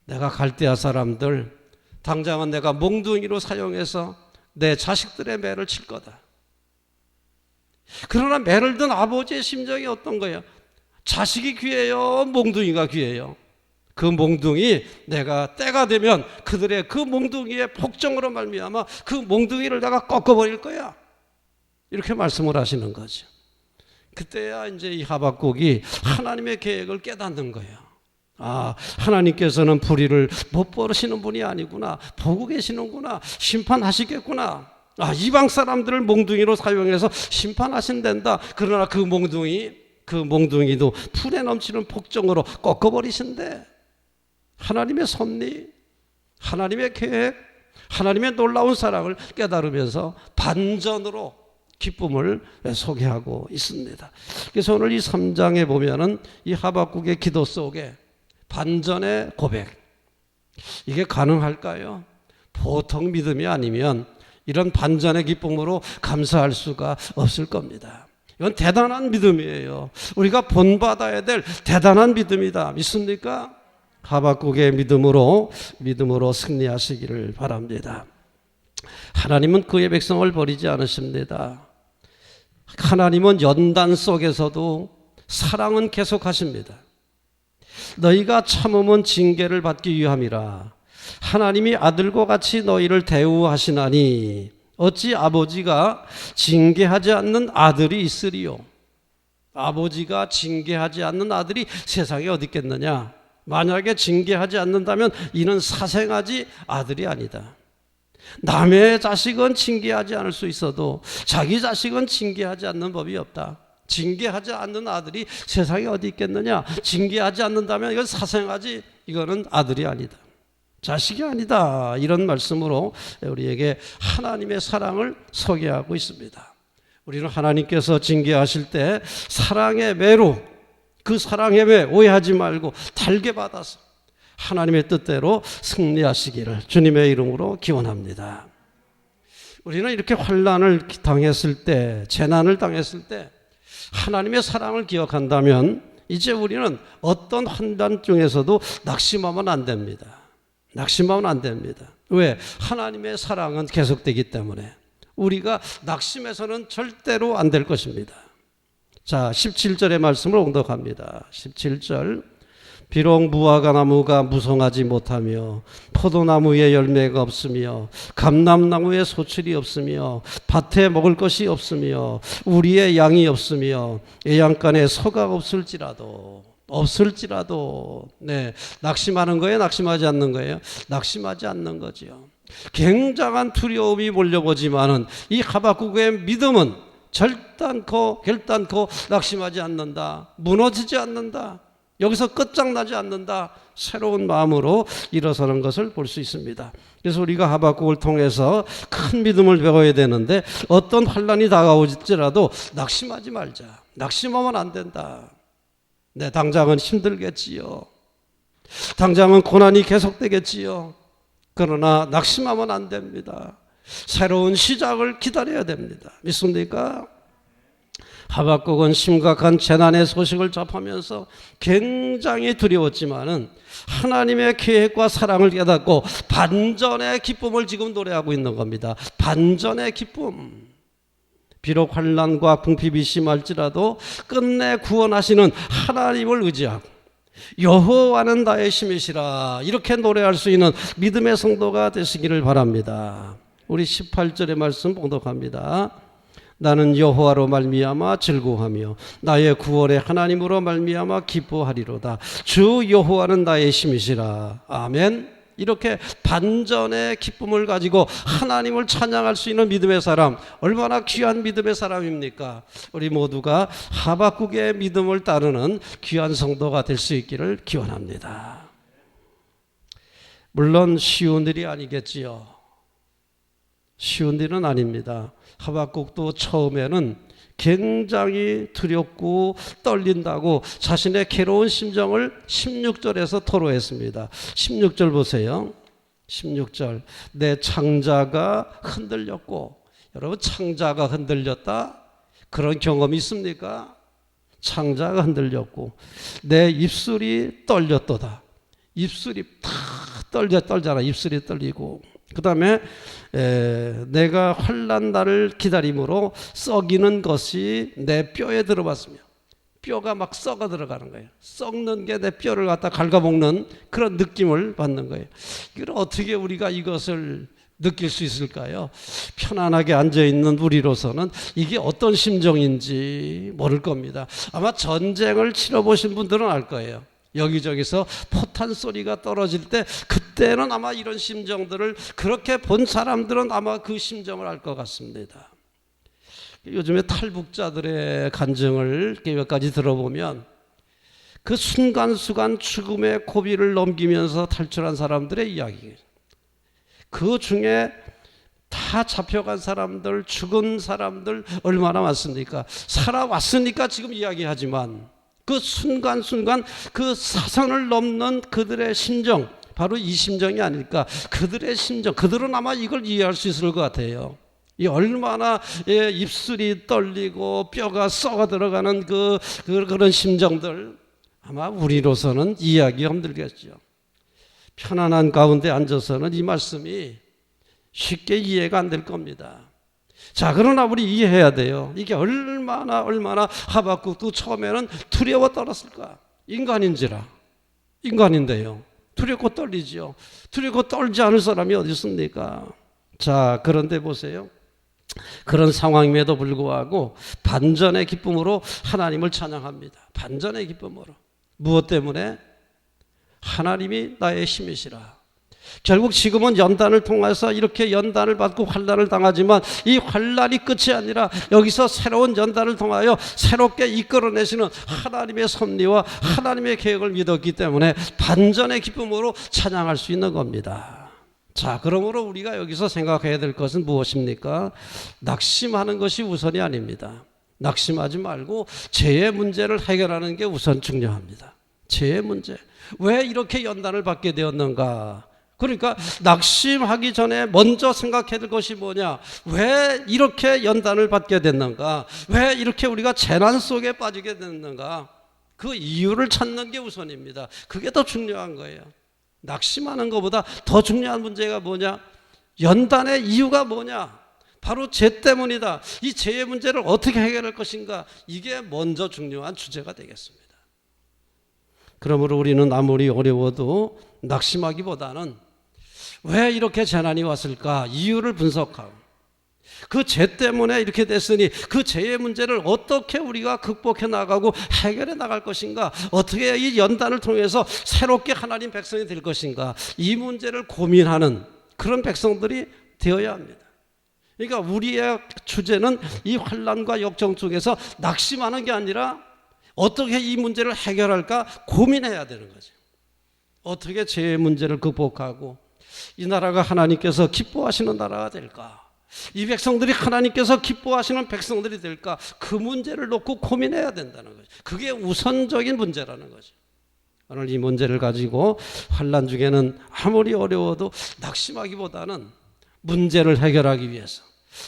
내가 갈대아 사람들 당장은 내가 몽둥이로 사용해서 내 자식들의 매를 칠 거다. 그러나 매를 든 아버지의 심정이 어떤 거예요? 자식이 귀해요? 몽둥이가 귀해요? 그 몽둥이, 내가 때가 되면 그들의 그 몽둥이의 폭정으로 말미암아 그 몽둥이를 내가 꺾어버릴 거야. 이렇게 말씀을 하시는 거죠. 그때야 이제 이 하박국이 하나님의 계획을 깨닫는 거예요. 아, 하나님께서는 불의를 못 버리시는 분이 아니구나. 보고 계시는구나. 심판하시겠구나. 아, 이방 사람들을 몽둥이로 사용해서 심판하신단다. 그러나 그 몽둥이도 풀에 넘치는 폭정으로 꺾어버리신대. 하나님의 섭리, 하나님의 계획, 하나님의 놀라운 사랑을 깨달으면서 반전으로 기쁨을 소개하고 있습니다. 그래서 오늘 이 3장에 보면은 이 하박국의 기도 속에 반전의 고백, 이게 가능할까요? 보통 믿음이 아니면 이런 반전의 기쁨으로 감사할 수가 없을 겁니다. 이건 대단한 믿음이에요. 우리가 본받아야 될 대단한 믿음이다. 믿습니까? 하박국의 믿음으로 승리하시기를 바랍니다. 하나님은 그의 백성을 버리지 않으십니다. 하나님은 연단 속에서도 사랑은 계속하십니다. 너희가 참음은 징계를 받기 위함이라. 하나님이 아들과 같이 너희를 대우하시나니 어찌 아버지가 징계하지 않는 아들이 있으리요? 아버지가 징계하지 않는 아들이 세상에 어디 있겠느냐? 만약에 징계하지 않는다면 이는 사생아지 아들이 아니다. 남의 자식은 징계하지 않을 수 있어도 자기 자식은 징계하지 않는 법이 없다. 징계하지 않는 아들이 세상에 어디 있겠느냐? 징계하지 않는다면 이건 사생아지, 이거는 아들이 아니다. 자식이 아니다. 이런 말씀으로 우리에게 하나님의 사랑을 소개하고 있습니다. 우리는 하나님께서 징계하실 때 사랑의 매로, 그 사랑의 매 오해하지 말고 달게 받아서 하나님의 뜻대로 승리하시기를 주님의 이름으로 기원합니다. 우리는 이렇게 환난을 당했을 때, 재난을 당했을 때 하나님의 사랑을 기억한다면 이제 우리는 어떤 환난 중에서도 낙심하면 안 됩니다. 낙심하면 안 됩니다. 왜? 하나님의 사랑은 계속되기 때문에 우리가 낙심해서는 절대로 안 될 것입니다. 자, 17절의 말씀을 옹독합니다. 17절. 비록 무화과나무가 무성하지 못하며 포도나무에 열매가 없으며 감람나무에 소출이 없으며 밭에 먹을 것이 없으며 우리의 양이 없으며 애양간에 소가 없을지라도 네, 낙심하는 거예요? 낙심하지 않는 거예요? 낙심하지 않는 거지요. 굉장한 두려움이 몰려보지만은 이 하박국의 믿음은 결단코 낙심하지 않는다. 무너지지 않는다. 여기서 끝장나지 않는다. 새로운 마음으로 일어서는 것을 볼 수 있습니다. 그래서 우리가 하박국을 통해서 큰 믿음을 배워야 되는데 어떤 환난이 다가오지라도 낙심하지 말자. 낙심하면 안 된다. 네, 당장은 힘들겠지요. 당장은 고난이 계속되겠지요. 그러나 낙심하면 안 됩니다. 새로운 시작을 기다려야 됩니다. 믿습니까? 하박국은 심각한 재난의 소식을 접하면서 굉장히 두려웠지만은 하나님의 계획과 사랑을 깨닫고 반전의 기쁨을 지금 노래하고 있는 겁니다. 반전의 기쁨. 비록 환난과 궁핍이 심할지라도 끝내 구원하시는 하나님을 의지하고 여호와는 나의 힘이시라 이렇게 노래할 수 있는 믿음의 성도가 되시기를 바랍니다. 우리 18절의 말씀 봉독합니다. 나는 여호와로 말미암아 즐거워하며 나의 구원의 하나님으로 말미암아 기뻐하리로다. 주 여호와는 나의 힘이시라. 아멘. 이렇게 반전의 기쁨을 가지고 하나님을 찬양할 수 있는 믿음의 사람, 얼마나 귀한 믿음의 사람입니까? 우리 모두가 하박국의 믿음을 따르는 귀한 성도가 될 수 있기를 기원합니다. 물론 쉬운 일이 아니겠지요. 쉬운 일은 아닙니다. 하박국도 처음에는 굉장히 두렵고 떨린다고 자신의 괴로운 심정을 16절에서 토로했습니다. 16절 보세요. 16절. 내 창자가 흔들렸고, 여러분 창자가 흔들렸다? 그런 경험이 있습니까? 창자가 흔들렸고 내 입술이 떨렸도다. 입술이 다 떨잖아. 입술이 떨리고 그 다음에 내가 환난 날을 기다림으로 썩이는 것이 내 뼈에 들어봤으며 뼈가 막 썩어 들어가는 거예요. 썩는 게 내 뼈를 갖다 갉아먹는 그런 느낌을 받는 거예요. 이걸 어떻게 우리가 이것을 느낄 수 있을까요? 편안하게 앉아있는 우리로서는 이게 어떤 심정인지 모를 겁니다. 아마 전쟁을 치러보신 분들은 알 거예요. 여기저기서 포탄 소리가 떨어질 때 그때는 아마 이런 심정들을 그렇게 본 사람들은 아마 그 심정을 알 것 같습니다. 요즘에 탈북자들의 간증을 몇 가지 들어보면 그 순간순간 죽음의 고비를 넘기면서 탈출한 사람들의 이야기예요. 그 중에 다 잡혀간 사람들, 죽은 사람들 얼마나 많습니까? 살아왔으니까 지금 이야기하지만 그 순간순간 그 사선을 넘는 그들의 심정, 바로 이 심정이 아닐까. 그들의 심정, 그들은 아마 이걸 이해할 수 있을 것 같아요. 이 얼마나 입술이 떨리고 뼈가 썩어 들어가는 그런 심정들 아마 우리로서는 이해하기 힘들겠죠. 편안한 가운데 앉아서는 이 말씀이 쉽게 이해가 안 될 겁니다. 자, 그러나 우리 이해해야 돼요. 이게 얼마나 하박국도 처음에는 두려워 떨었을까. 인간인지라. 인간인데요. 두렵고 떨리지요. 두렵고 떨지 않을 사람이 어디 있습니까? 자, 그런데 보세요. 그런 상황임에도 불구하고 반전의 기쁨으로 하나님을 찬양합니다. 반전의 기쁨으로. 무엇 때문에? 하나님이 나의 힘이시라. 결국 지금은 연단을 통해서 이렇게 연단을 받고 환난을 당하지만 이 환난이 끝이 아니라 여기서 새로운 연단을 통하여 새롭게 이끌어내시는 하나님의 섭리와 하나님의 계획을 믿었기 때문에 반전의 기쁨으로 찬양할 수 있는 겁니다. 자, 그러므로 우리가 여기서 생각해야 될 것은 무엇입니까? 낙심하는 것이 우선이 아닙니다. 낙심하지 말고 죄의 문제를 해결하는 게 우선 중요합니다. 죄의 문제. 왜 이렇게 연단을 받게 되었는가? 그러니까 낙심하기 전에 먼저 생각해야 될 것이 뭐냐? 왜 이렇게 연단을 받게 됐는가? 왜 이렇게 우리가 재난 속에 빠지게 됐는가? 그 이유를 찾는 게 우선입니다. 그게 더 중요한 거예요. 낙심하는 것보다 더 중요한 문제가 뭐냐? 연단의 이유가 뭐냐? 바로 죄 때문이다. 이 죄의 문제를 어떻게 해결할 것인가? 이게 먼저 중요한 주제가 되겠습니다. 그러므로 우리는 아무리 어려워도 낙심하기보다는 왜 이렇게 재난이 왔을까? 이유를 분석하고 그 죄 때문에 이렇게 됐으니 그 죄의 문제를 어떻게 우리가 극복해 나가고 해결해 나갈 것인가? 어떻게 이 연단을 통해서 새롭게 하나님 백성이 될 것인가? 이 문제를 고민하는 그런 백성들이 되어야 합니다. 그러니까 우리의 주제는 이 환난과 역정 속에서 낙심하는 게 아니라 어떻게 이 문제를 해결할까 고민해야 되는 거죠. 어떻게 제 문제를 극복하고 이 나라가 하나님께서 기뻐하시는 나라가 될까? 이 백성들이 하나님께서 기뻐하시는 백성들이 될까? 그 문제를 놓고 고민해야 된다는 거죠. 그게 우선적인 문제라는 거죠. 오늘 이 문제를 가지고 환난 중에는 아무리 어려워도 낙심하기보다는 문제를 해결하기 위해서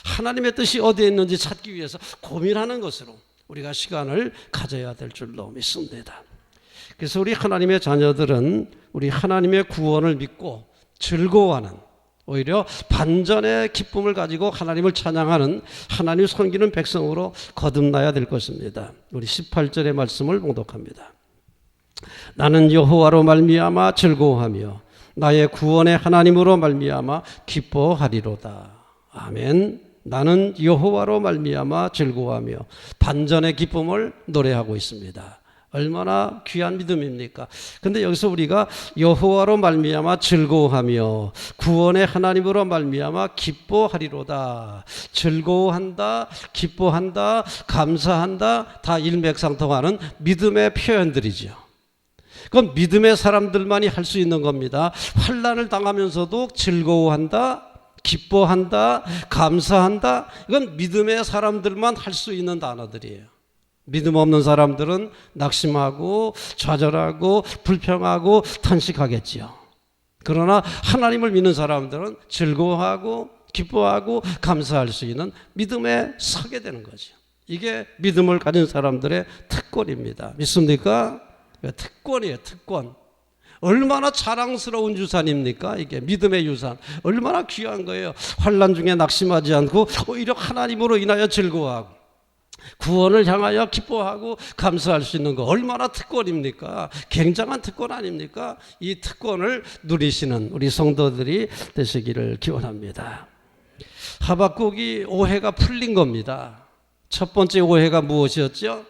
하나님의 뜻이 어디에 있는지 찾기 위해서 고민하는 것으로 우리가 시간을 가져야 될 줄로 믿습니다. 그래서 우리 하나님의 자녀들은 우리 하나님의 구원을 믿고 즐거워하는, 오히려 반전의 기쁨을 가지고 하나님을 찬양하는, 하나님을 섬기는 백성으로 거듭나야 될 것입니다. 우리 18절의 말씀을 봉독합니다. 나는 여호와로 말미암아 즐거워하며 나의 구원의 하나님으로 말미암아 기뻐하리로다. 아멘. 나는 여호와로 말미암아 즐거워하며 반전의 기쁨을 노래하고 있습니다. 얼마나 귀한 믿음입니까? 근데 여기서 우리가 여호와로 말미암아 즐거워하며 구원의 하나님으로 말미암아 기뻐하리로다. 즐거워한다, 기뻐한다, 감사한다, 다 일맥상통하는 믿음의 표현들이죠. 그건 믿음의 사람들만이 할 수 있는 겁니다. 환난을 당하면서도 즐거워한다, 기뻐한다, 감사한다. 이건 믿음의 사람들만 할 수 있는 단어들이에요. 믿음 없는 사람들은 낙심하고 좌절하고 불평하고 탄식하겠지요. 그러나 하나님을 믿는 사람들은 즐거워하고 기뻐하고 감사할 수 있는 믿음에 서게 되는 거죠. 이게 믿음을 가진 사람들의 특권입니다. 믿습니까? 특권이에요, 특권. 얼마나 자랑스러운 유산입니까? 이게 믿음의 유산. 얼마나 귀한 거예요. 환난 중에 낙심하지 않고 오히려 하나님으로 인하여 즐거워하고 구원을 향하여 기뻐하고 감사할 수 있는 거 얼마나 특권입니까? 굉장한 특권 아닙니까? 이 특권을 누리시는 우리 성도들이 되시기를 기원합니다. 하박국이 오해가 풀린 겁니다. 첫 번째 오해가 무엇이었죠?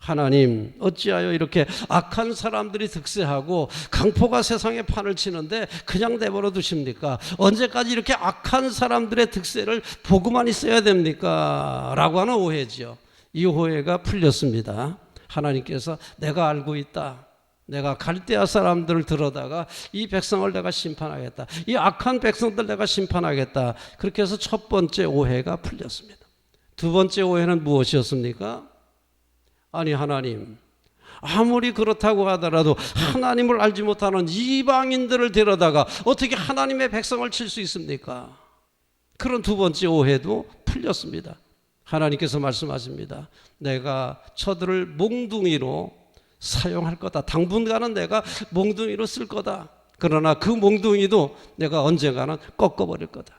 하나님, 어찌하여 이렇게 악한 사람들이 득세하고 강포가 세상에 판을 치는데 그냥 내버려 두십니까? 언제까지 이렇게 악한 사람들의 득세를 보고만 있어야 됩니까? 라고 하는 오해지요. 이 오해가 풀렸습니다. 하나님께서 내가 알고 있다. 내가 갈대아 사람들을 들어다가 이 백성을 내가 심판하겠다. 이 악한 백성들 내가 심판하겠다. 그렇게 해서 첫 번째 오해가 풀렸습니다. 두 번째 오해는 무엇이었습니까? 아니 하나님, 아무리 그렇다고 하더라도 하나님을 알지 못하는 이방인들을 데려다가 어떻게 하나님의 백성을 칠 수 있습니까? 그런 두 번째 오해도 풀렸습니다. 하나님께서 말씀하십니다. 내가 저들을 몽둥이로 사용할 거다. 당분간은 내가 몽둥이로 쓸 거다. 그러나 그 몽둥이도 내가 언젠가는 꺾어버릴 거다.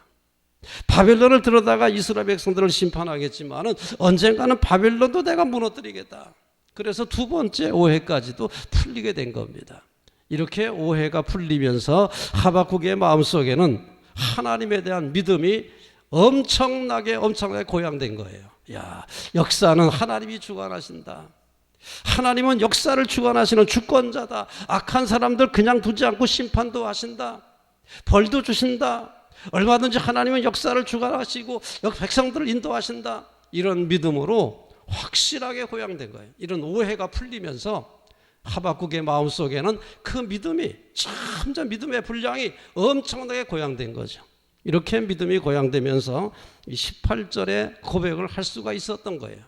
바벨론을 들어다가 이스라엘 백성들을 심판하겠지만은 언젠가는 바벨론도 내가 무너뜨리겠다. 그래서 두 번째 오해까지도 풀리게 된 겁니다. 이렇게 오해가 풀리면서 하박국의 마음속에는 하나님에 대한 믿음이 엄청나게 고양된 거예요. 야, 역사는 하나님이 주관하신다. 하나님은 역사를 주관하시는 주권자다. 악한 사람들 그냥 두지 않고 심판도 하신다. 벌도 주신다. 얼마든지 하나님은 역사를 주관하시고 백성들을 인도하신다. 이런 믿음으로 확실하게 고양된 거예요. 이런 오해가 풀리면서 하박국의 마음속에는 그 믿음이 점점 믿음의 분량이 엄청나게 고양된 거죠. 이렇게 믿음이 고양되면서 18절에 고백을 할 수가 있었던 거예요.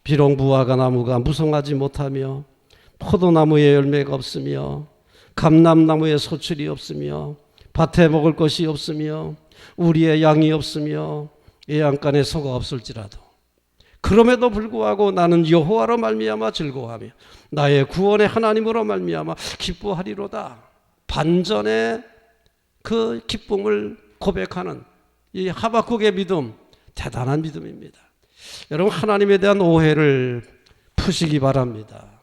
비록 무화과 나무가 무성하지 못하며 포도나무에 열매가 없으며 감람나무에 소출이 없으며 밭에 먹을 것이 없으며 우리의 양이 없으며 애양간에 소가 없을지라도 그럼에도 불구하고 나는 여호와로 말미암아 즐거워하며 나의 구원의 하나님으로 말미암아 기뻐하리로다. 반전의 그 기쁨을 고백하는 이 하박국의 믿음, 대단한 믿음입니다. 여러분, 하나님에 대한 오해를 푸시기 바랍니다.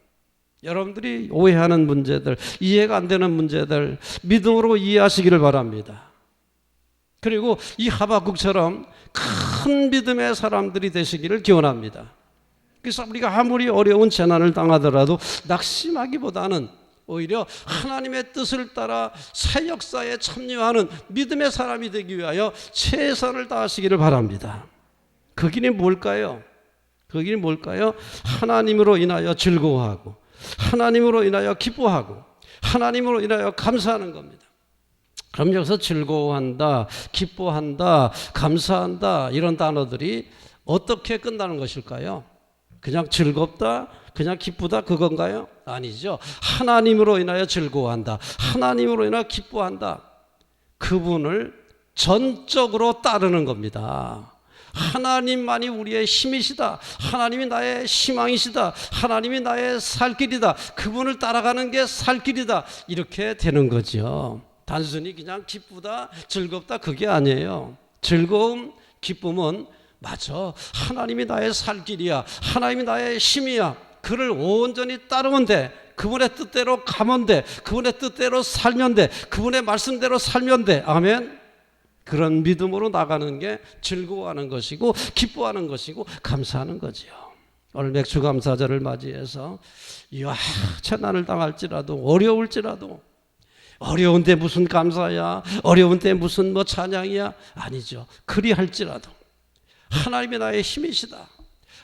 여러분들이 오해하는 문제들, 이해가 안 되는 문제들 믿음으로 이해하시기를 바랍니다. 그리고 이 하박국처럼 큰 믿음의 사람들이 되시기를 기원합니다. 그래서 우리가 아무리 어려운 재난을 당하더라도 낙심하기보다는 오히려 하나님의 뜻을 따라 새 역사에 참여하는 믿음의 사람이 되기 위하여 최선을 다하시기를 바랍니다. 그 길이 뭘까요? 그 길이 뭘까요? 하나님으로 인하여 즐거워하고 하나님으로 인하여 기뻐하고 하나님으로 인하여 감사하는 겁니다. 그럼 여기서 즐거워한다, 기뻐한다, 감사한다 이런 단어들이 어떻게 끝나는 것일까요? 그냥 즐겁다, 그냥 기쁘다 그건가요? 아니죠. 하나님으로 인하여 즐거워한다, 하나님으로 인하여 기뻐한다. 그분을 전적으로 따르는 겁니다. 하나님만이 우리의 힘이시다, 하나님이 나의 희망이시다, 하나님이 나의 살 길이다, 그분을 따라가는 게 살 길이다, 이렇게 되는 거죠. 단순히 그냥 기쁘다, 즐겁다 그게 아니에요. 즐거움, 기쁨은 맞아, 하나님이 나의 살 길이야, 하나님이 나의 힘이야, 그를 온전히 따르면 돼, 그분의 뜻대로 가면 돼, 그분의 뜻대로 살면 돼, 그분의 말씀대로 살면 돼. 아멘. 그런 믿음으로 나가는 게 즐거워하는 것이고 기뻐하는 것이고 감사하는 거지요. 오늘 맥주감사절을 맞이해서 이야, 재난을 당할지라도 어려울지라도, 어려운데 무슨 감사야, 어려운데 무슨 뭐 찬양이야, 아니죠. 그리할지라도 하나님이 나의 힘이시다,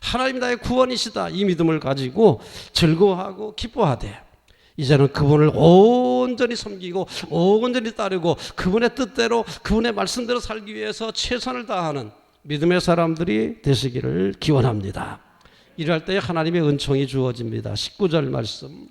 하나님이 나의 구원이시다, 이 믿음을 가지고 즐거워하고 기뻐하되 이제는 그분을 온전히 섬기고 온전히 따르고 그분의 뜻대로 그분의 말씀대로 살기 위해서 최선을 다하는 믿음의 사람들이 되시기를 기원합니다. 이럴 때 하나님의 은총이 주어집니다. 19절 말씀,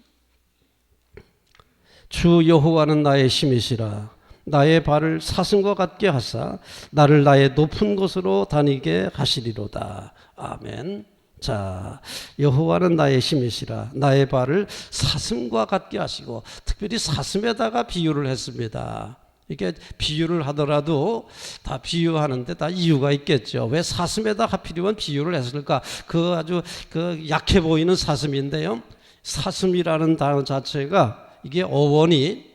주 여호와는 나의 힘이시라, 나의 발을 사슴과 같게 하사 나를 나의 높은 곳으로 다니게 하시리로다. 아멘. 자, 여호와는 나의 힘이시라, 나의 발을 사슴과 같게 하시고, 특별히 사슴에다가 비유를 했습니다. 이게 비유를 하더라도 다 비유하는데 다 이유가 있겠죠. 왜 사슴에다 하필이면 비유를 했을까? 그 아주 그 약해 보이는 사슴인데요, 사슴이라는 단어 자체가 이게 어원이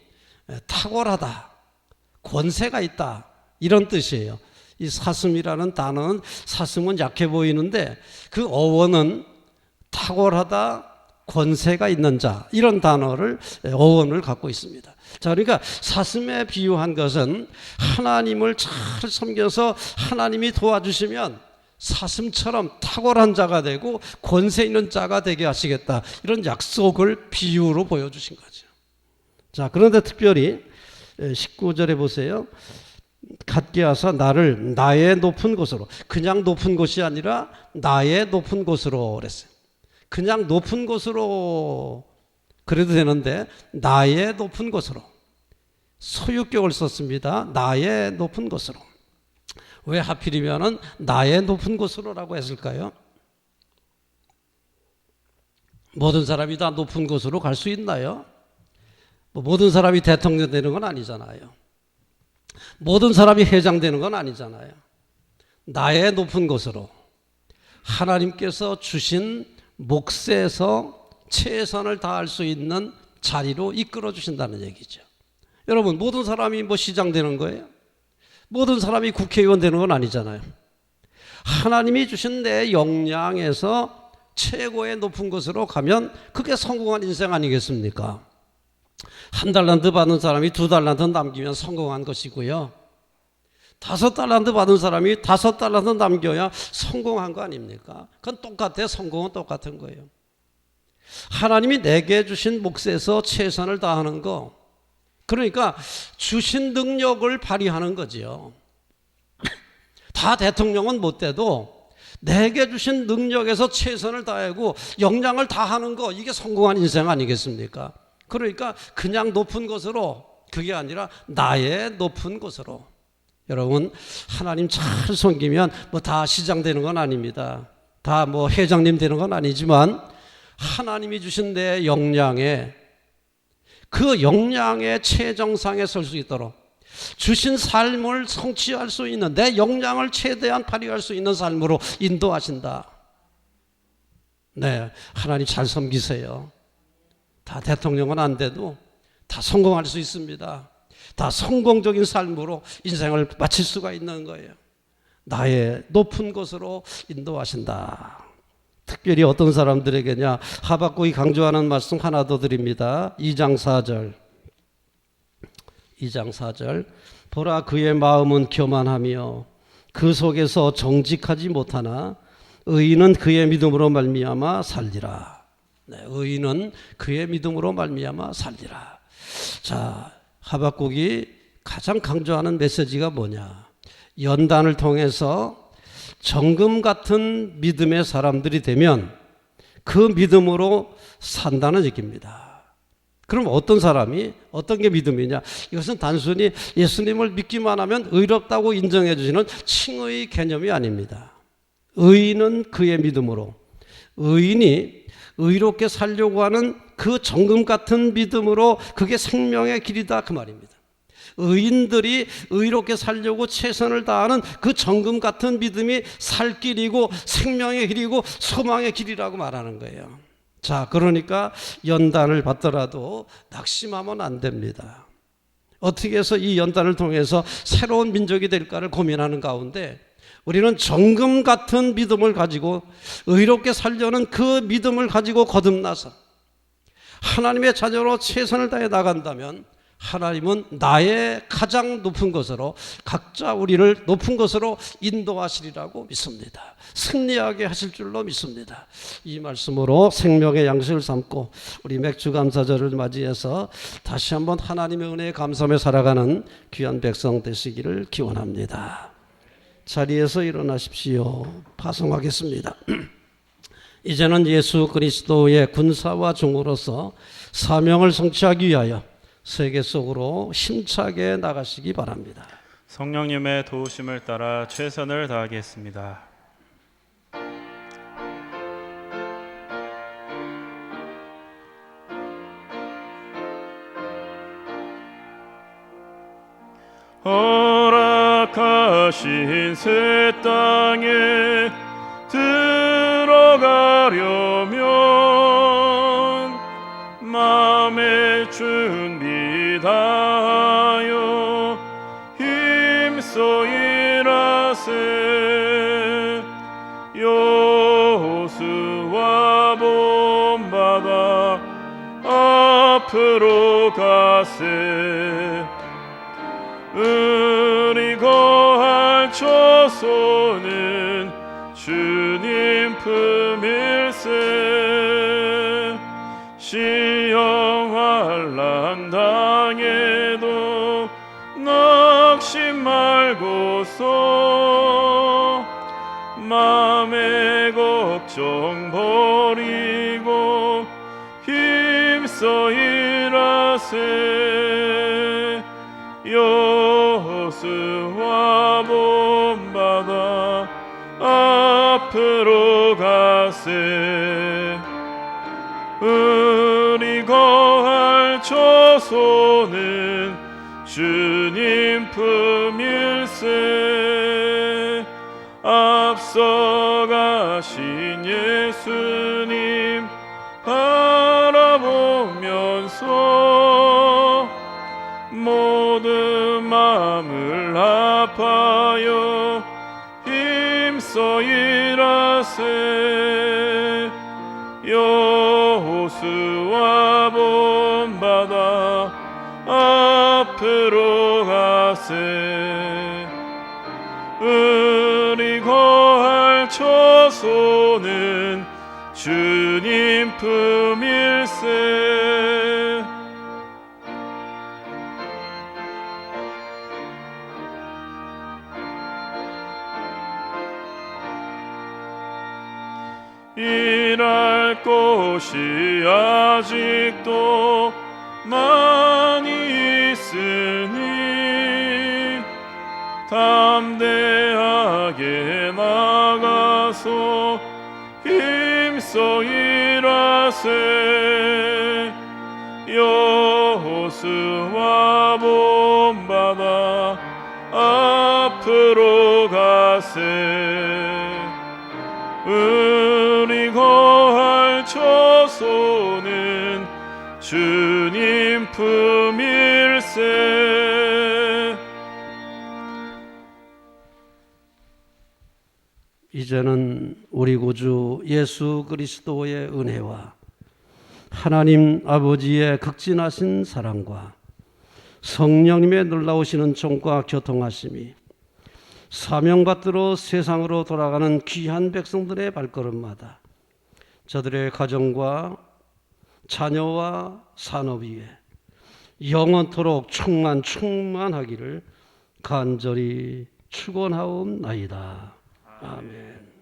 탁월하다, 권세가 있다 이런 뜻이에요. 이 사슴이라는 단어는, 사슴은 약해 보이는데 그 어원은 탁월하다, 권세가 있는 자, 이런 단어를 어원을 갖고 있습니다. 자, 그러니까 사슴에 비유한 것은 하나님을 잘 섬겨서 하나님이 도와주시면 사슴처럼 탁월한 자가 되고 권세 있는 자가 되게 하시겠다, 이런 약속을 비유로 보여주신 거죠. 자, 그런데 특별히 19절에 보세요. 갖게 하사 나를 나의 높은 곳으로, 그냥 높은 곳이 아니라 나의 높은 곳으로 그랬어요. 그냥 높은 곳으로 그래도 되는데 나의 높은 곳으로, 소유격을 썼습니다. 나의 높은 곳으로. 왜 하필이면은 나의 높은 곳으로라고 했을까요? 모든 사람이 다 높은 곳으로 갈 수 있나요? 모든 사람이 대통령 되는 건 아니잖아요. 모든 사람이 회장 되는 건 아니잖아요. 나의 높은 곳으로, 하나님께서 주신 몫에서 최선을 다할 수 있는 자리로 이끌어 주신다는 얘기죠. 여러분, 모든 사람이 뭐 시장 되는 거예요? 모든 사람이 국회의원 되는 건 아니잖아요. 하나님이 주신 내 역량에서 최고의 높은 곳으로 가면 그게 성공한 인생 아니겠습니까? 한 달란트 받은 사람이 2달란트 남기면 성공한 것이고요, 5달란트 받은 사람이 5달란트 남겨야 성공한 거 아닙니까? 그건 똑같아요. 성공은 똑같은 거예요. 하나님이 내게 주신 몫에서 최선을 다하는 거, 그러니까 주신 능력을 발휘하는 거지요. 다 대통령은 못 돼도 내게 주신 능력에서 최선을 다하고 역량을 다하는 거, 이게 성공한 인생 아니겠습니까? 그러니까 그냥 높은 곳으로, 그게 아니라 나의 높은 곳으로. 여러분, 하나님 잘 섬기면 뭐 다 시장 되는 건 아닙니다. 다 뭐 회장님 되는 건 아니지만 하나님이 주신 내 역량에, 그 역량의 최정상에 설 수 있도록 주신 삶을 성취할 수 있는, 내 역량을 최대한 발휘할 수 있는 삶으로 인도하신다. 네, 하나님 잘 섬기세요. 다 대통령은 안 돼도 다 성공할 수 있습니다. 다 성공적인 삶으로 인생을 마칠 수가 있는 거예요. 나의 높은 곳으로 인도하신다. 특별히 어떤 사람들에게냐, 하박국이 강조하는 말씀 하나 더 드립니다. 2장 4절, 보라 그의 마음은 교만하며 그 속에서 정직하지 못하나 의인은 그의 믿음으로 말미암아 살리라. 네, 의인은 그의 믿음으로 말미암아 살리라. 자, 하박국이 가장 강조하는 메시지가 뭐냐? 연단을 통해서 정금 같은 믿음의 사람들이 되면 그 믿음으로 산다는 얘기입니다. 그럼 어떤 사람이 어떤 게 믿음이냐? 이것은 단순히 예수님을 믿기만 하면 의롭다고 인정해 주시는 칭의 개념이 아닙니다. 의인은 그의 믿음으로, 의인이 의롭게 살려고 하는 그 정금 같은 믿음으로 그게 생명의 길이다 그 말입니다. 의인들이 의롭게 살려고 최선을 다하는 그 정금 같은 믿음이 살 길이고 생명의 길이고 소망의 길이라고 말하는 거예요. 자, 그러니까 연단을 받더라도 낙심하면 안 됩니다. 어떻게 해서 이 연단을 통해서 새로운 민족이 될까를 고민하는 가운데 우리는 정금 같은 믿음을 가지고 의롭게 살려는 그 믿음을 가지고 거듭나서 하나님의 자녀로 최선을 다해 나간다면 하나님은 나의 가장 높은 것으로 각자 우리를 높은 것으로 인도하시리라고 믿습니다. 승리하게 하실 줄로 믿습니다. 이 말씀으로 생명의 양식을 삼고 우리 맥주감사절을 맞이해서 다시 한번 하나님의 은혜에 감사하며 살아가는 귀한 백성 되시기를 기원합니다. 자리에서 일어나십시오. 파송하겠습니다. 이제는 예수 그리스도의 군사와 종으로서 사명을 성취하기 위하여 세계 속으로 힘차게 나가시기 바랍니다. 성령님의 도우심을 따라 최선을 다하겠습니다. 허락하신 새 땅에 들어가려면 마음의 준비 다하여 힘써 일하세. 여호수아 본받아 앞으로 가세. 우리 거할 처소는 주님 품일세. 시험 환난 당해도 낙심 말고서 마음의 걱정 버리고 힘써 일하세. 여호수아 본받아 앞으로 가세. 우리 거할 처소는 주님 품일세. 앞서가신 예수님 바라보면서 모든 마음을 합하여 힘써 일하세. 여호수아 본받아 앞으로 가세. 우리 거할 처소는 주님 품일세. 일할 곳이 아직도 많이 있으니 담대하게 나가서 힘써 일하세. 여호수아 본받아 앞으로 가세. 우리 거할 처소는 주님 품일세. 이제는 우리 구주 예수 그리스도의 은혜와 하나님 아버지의 극진하신 사랑과 성령님의 놀라우시는 종과 교통하심이 사명받들어 세상으로 돌아가는 귀한 백성들의 발걸음마다 저들의 가정과 자녀와 산업 위에 영원토록 충만하기를 간절히 축원하옵나이다. 아멘.